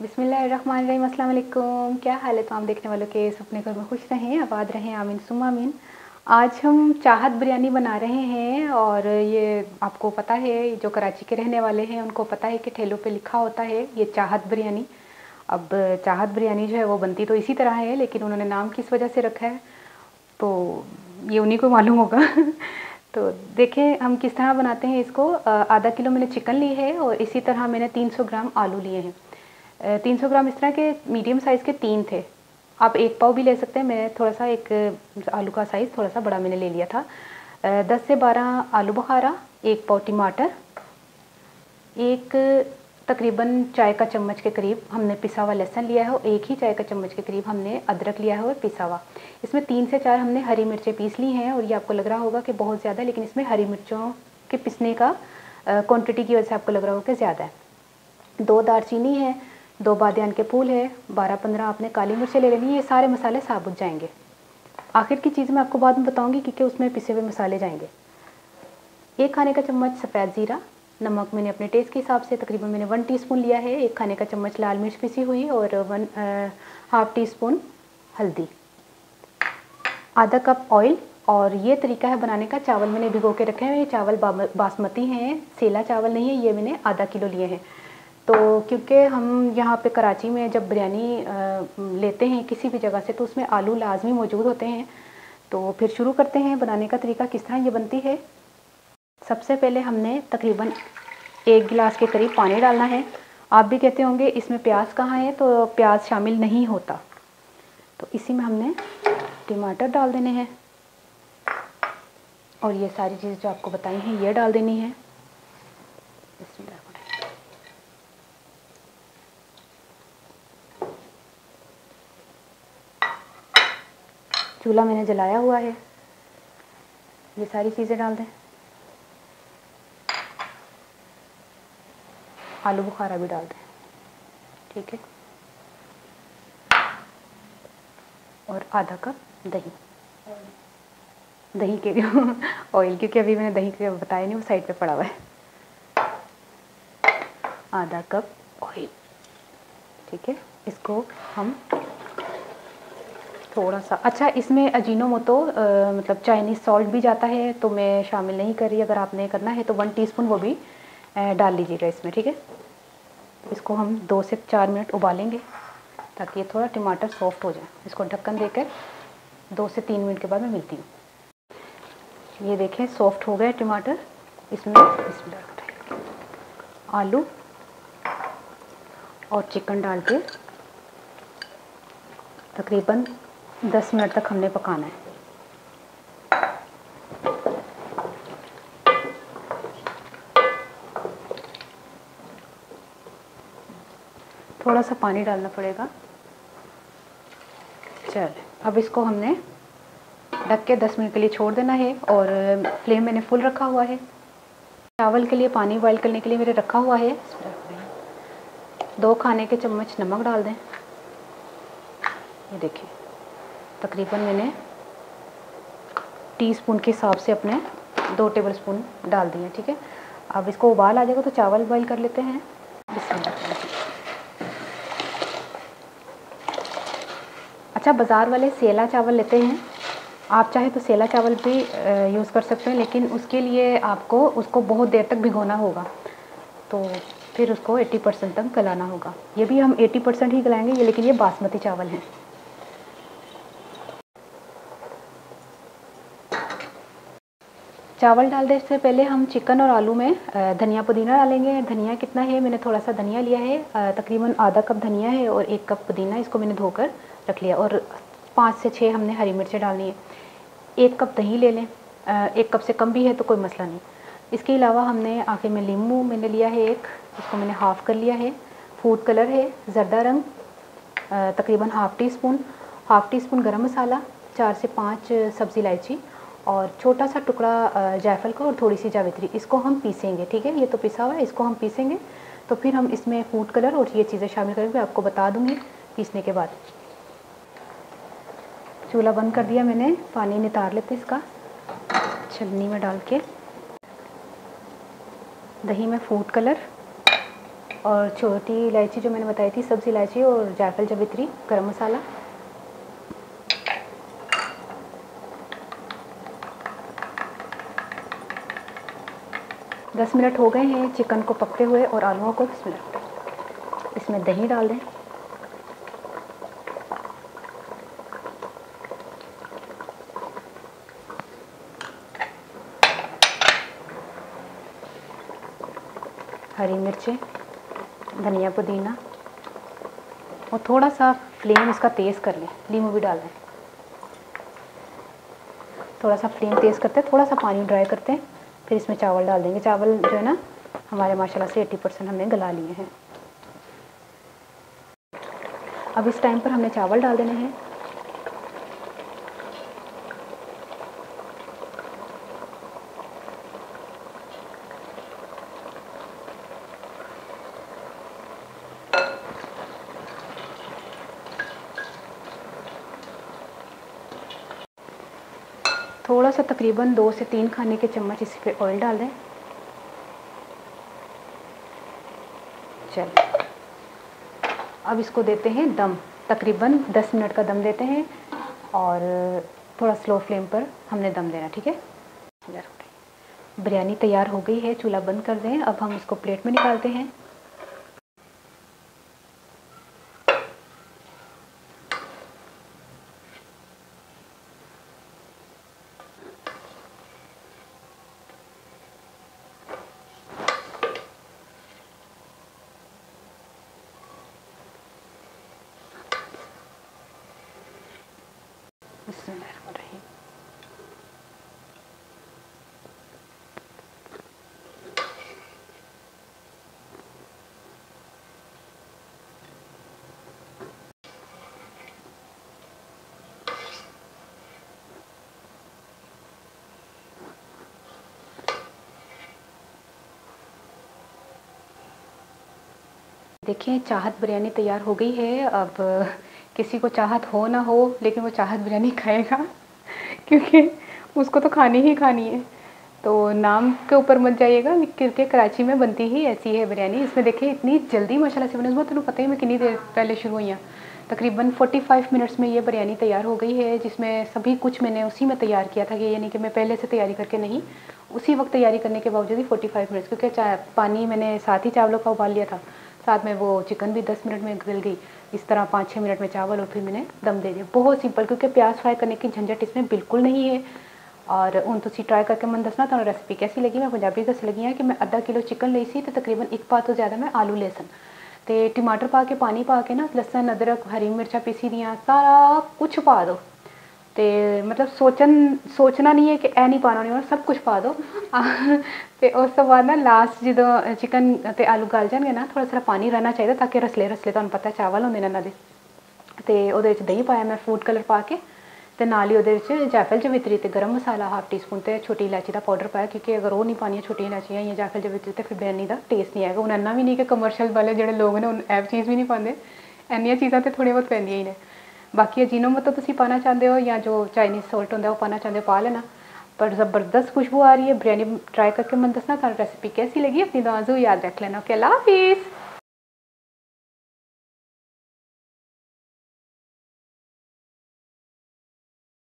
बिस्मिल्लाहिर्रहमानिर्रहीम, अस्सलाम वालेकुम। क्या हाल है तमाम देखने वालों के? अपने घर में खुश रहें, आबाद रहें, आमीन सुम्मा आमीन। आज हम चाहत बिरयानी बना रहे हैं और ये आपको पता है, जो कराची के रहने वाले हैं उनको पता है कि ठेलों पे लिखा होता है ये चाहत बिरयानी। अब चाहत बिरयानी जो है वो बनती तो इसी तरह है, लेकिन उन्होंने नाम किस वजह से रखा है तो ये उन्हीं को मालूम होगा। तो देखें हम किस तरह बनाते हैं इसको। आधा किलो मैंने चिकन ली है और इसी तरह मैंने 300 ग्राम आलू लिए हैं। 300 ग्राम इस तरह के मीडियम साइज़ के 3 थे। आप 1 पाव भी ले सकते हैं। मैं थोड़ा सा एक आलू का साइज़ थोड़ा सा बड़ा मैंने ले लिया था। 10 से 12 आलू बुखारा, 1 पाव टमाटर, एक तकरीबन चाय का चम्मच के करीब हमने पिसा हुआ लहसुन लिया है और एक ही चाय का चम्मच के करीब हमने अदरक लिया है और पिसा हुआ। इसमें 3 से 4 हमने हरी मिर्चें पीस ली हैं और ये आपको लग रहा होगा कि बहुत ज़्यादा है, लेकिन इसमें हरी मिर्चों के पिसने का क्वांटिटी की वजह से आपको लग रहा होगा कि ज़्यादा है। 2 दालचीनी है, 2 बादियान के फूल है, 12-15 आपने काली मिर्चें ले लेनी है। ये सारे मसाले साबुत जाएंगे। आखिर की चीज़ मैं आपको बाद में बताऊंगी क्योंकि उसमें पिसे हुए मसाले जाएंगे। 1 खाने का चम्मच सफ़ेद ज़ीरा, नमक मैंने अपने टेस्ट के हिसाब से तकरीबन मैंने 1 टीस्पून लिया है। 1 खाने का चम्मच लाल मिर्च पिसी हुई और 1/2 टीस्पून हल्दी, आधा कप ऑयल। और ये तरीका है बनाने का। चावल मैंने भिगो के रखे हैं। ये चावल बासमती हैं, सेला चावल नहीं है। ये मैंने आधा किलो लिए हैं। तो क्योंकि हम यहाँ पे कराची में जब बिरयानी लेते हैं किसी भी जगह से तो उसमें आलू लाजमी मौजूद होते हैं। तो फिर शुरू करते हैं बनाने का तरीका किस तरह ये बनती है। सबसे पहले हमने तकरीबन 1 गिलास के करीब पानी डालना है। आप भी कहते होंगे इसमें प्याज कहाँ है, तो प्याज शामिल नहीं होता। तो इसी में हमने टमाटर डाल देने हैं और ये सारी चीज़ जो आपको बताई हैं ये डाल देनी है। चूल्हा मैंने जलाया हुआ है। ये सारी चीज़ें डाल दें। आलू बुखारा भी डाल दें, ठीक है। और आधा कप दही, दही के ऑयल, क्योंकि अभी मैंने दही के बताया नहीं, वो साइड पे पड़ा हुआ है। आधा कप ऑयल, ठीक है। इसको हम थोड़ा सा, अच्छा इसमें अजीनोमोटो मतलब चाइनीज़ सॉल्ट भी जाता है, तो मैं शामिल नहीं कर रही। अगर आपने करना है तो 1 टीस्पून वो भी डाल लीजिएगा इसमें, ठीक है। इसको हम 2 से 4 मिनट उबालेंगे ताकि ये थोड़ा टमाटर सॉफ्ट हो जाए। इसको ढक्कन देकर 2 से 3 मिनट के बाद मैं मिलती हूँ। ये देखें सॉफ्ट हो गए टमाटर। इसमें आलू और चिकन डाल के तकरीबन 10 मिनट तक हमने पकाना है। थोड़ा सा पानी डालना पड़ेगा। चल अब इसको हमने ढक के 10 मिनट के लिए छोड़ देना है और फ्लेम मैंने फुल रखा हुआ है। चावल के लिए पानी बॉईल करने के लिए मेरे रखा हुआ है। 2 खाने के चम्मच नमक डाल दें। ये देखिए तकरीबन मैंने टीस्पून के हिसाब से अपने 2 टेबलस्पून डाल दिए, ठीक है। अब इसको उबाल आ जाएगा तो चावल बॉईल कर लेते हैं। अच्छा, बाज़ार वाले सेला चावल लेते हैं। आप चाहे तो सेला चावल भी यूज़ कर सकते हैं, लेकिन उसके लिए आपको उसको बहुत देर तक भिगोना होगा, तो फिर उसको 80% तक गलाना होगा। ये भी हम 80% ही गलाएंगे ये, लेकिन ये बासमती चावल हैं। चावल डालने से पहले हम चिकन और आलू में धनिया पुदीना डालेंगे। धनिया कितना है, मैंने थोड़ा सा धनिया लिया है, तकरीबन आधा कप धनिया है और 1 कप पुदीना। इसको मैंने धोकर रख लिया और 5 से 6 हमने हरी मिर्चें डालनी है। 1 कप दही ले लें, 1 कप से कम भी है तो कोई मसला नहीं। इसके अलावा हमने आखिर में नींबू मैंने लिया है एक, इसको मैंने हाफ़ कर लिया है। फूड कलर है ज़र्दा रंग, तकरीबन हाफ़ टी स्पून गरम मसाला, 4 से 5 सब्ज़ी इलायची और छोटा सा टुकड़ा जायफल का और थोड़ी सी जावित्री। इसको हम पीसेंगे, ठीक है। ये तो पिसा हुआ है, इसको हम पीसेंगे तो फिर हम इसमें फूड कलर और ये चीज़ें शामिल करेंगे, आपको बता दूँगी पीसने के बाद। चूल्हा बंद कर दिया मैंने, पानी नितार लेते इसका छलनी में डाल के। दही में फूड कलर और छोटी इलायची जो मैंने बताई थी, सब्ज़ी इलायची और जायफल जावित्री, गरम मसाला। दस मिनट हो गए हैं चिकन को पकते हुए और आलूओं को। इसमें दही डाल दें। हरी मिर्चें, धनिया पुदीना और थोड़ा सा फ्लेम इसका तेज़ कर लें। नींबू भी डाल दें। थोड़ा सा फ्लेम तेज़ करते हैं, थोड़ा सा पानी ड्राई करते हैं, फिर इसमें चावल डाल देंगे। चावल जो है ना हमारे माशाल्लाह से 80% हमने गला लिए हैं। अब इस टाइम पर हमने चावल डाल देने हैं। थोड़ा सा तकरीबन 2 से 3 खाने के चम्मच इस पे ऑयल डाल दें। चल अब इसको देते हैं दम, तकरीबन 10 मिनट का दम देते हैं और थोड़ा स्लो फ्लेम पर हमने दम देना, ठीक है। बिरयानी तैयार हो गई है, चूल्हा बंद कर दें। अब हम इसको प्लेट में निकालते हैं। बिस्मिल्लाहिर्रहमानिर्रहीम। देखिए चाहत बिरयानी तैयार हो गई है। अब किसी को चाहत हो ना हो, लेकिन वो चाहत बिरयानी खाएगा क्योंकि उसको तो खानी ही खानी है। तो नाम के ऊपर मत जाइएगा, क्योंकि कराची में बनती ही ऐसी है बिरयानी। इसमें देखिए इतनी जल्दी माशाल्लाह से बनी, उसमें तुम्हें पता ही मैं कितनी देर पहले शुरू हुई हैं। तकरीबन 45 मिनट्स में ये बिरयानी तैयार हो गई है, जिसमें सभी कुछ मैंने उसी में तैयार किया था, कि यानी कि मैं पहले से तैयारी करके नहीं, उसी वक्त तैयारी करने के बावजूद ही 45 मिनट्स, क्योंकि पानी मैंने साथ ही चावलों का उबाल लिया था, साथ में वो चिकन भी 10 मिनट में गल गई। इस तरह 5-6 मिनट में चावल और फिर मैंने दम दे दिया। बहुत सिंपल, क्योंकि प्याज फ्राई करने की झंझट इसमें बिल्कुल नहीं है। और हूँ तुसी ट्राई करके मन दसना तुहानू रेसिपी कैसी लगी। मैं पंजाबी दस लगी हाँ कि मैं आधा किलो चिकन ली सी, तो तकरीबन 1 पा तो ज़्यादा मैं आलू लहसन तो टमाटर पा के, पानी पा के ना, लसन अदरक हरी मिर्चा पीसी दियाँ, सारा कुछ पा दो। तो मतलब सोचना नहीं है कि ए नहीं पाना नहीं, सब कुछ पा दो। तो उस तो बाद ना लास्ट जो चिकन ते आलू गल जाएंगे ना, थोड़ा सा पानी रहना चाहिए ताकि रसले रसले, तुहानू पता चावल होंगे इन्हों के। तो वो दही पाया मैं फूड कलर पा के, तो नाल ही वो जायफल जावित्री ते गरम मसाला हाफ टी स्पून ते छोटी इलायची का पाउडर पाया, क्योंकि अगर वो नहीं पानी छोटी इलायचियाँ या जायफल जावित्री तो फिर बिरयानी का टेस्ट नहीं आएगा। हूँ इन्ना भी नहीं कि कमर्शियल वाले जो लोग ने ऐप चीज़ भी नहीं पाते, इन्नियां चीज़ां तो थोड़ी बहुत पैंदियां ही ने। बाकी अजीनोमोटो तुसीं पाना चाहते हो या जो चाइनीज़ सॉल्ट होंगे वो पाना चाहते हो, पा लेना। पर ज़बरदस्त खुशबू आ रही है। बिरयानी ट्राई करके मन दसना तुहानू रेसिपी कैसी लगी। अपनी दुआओं याद रख लेना। ओके, अल्लाह हाफिज़।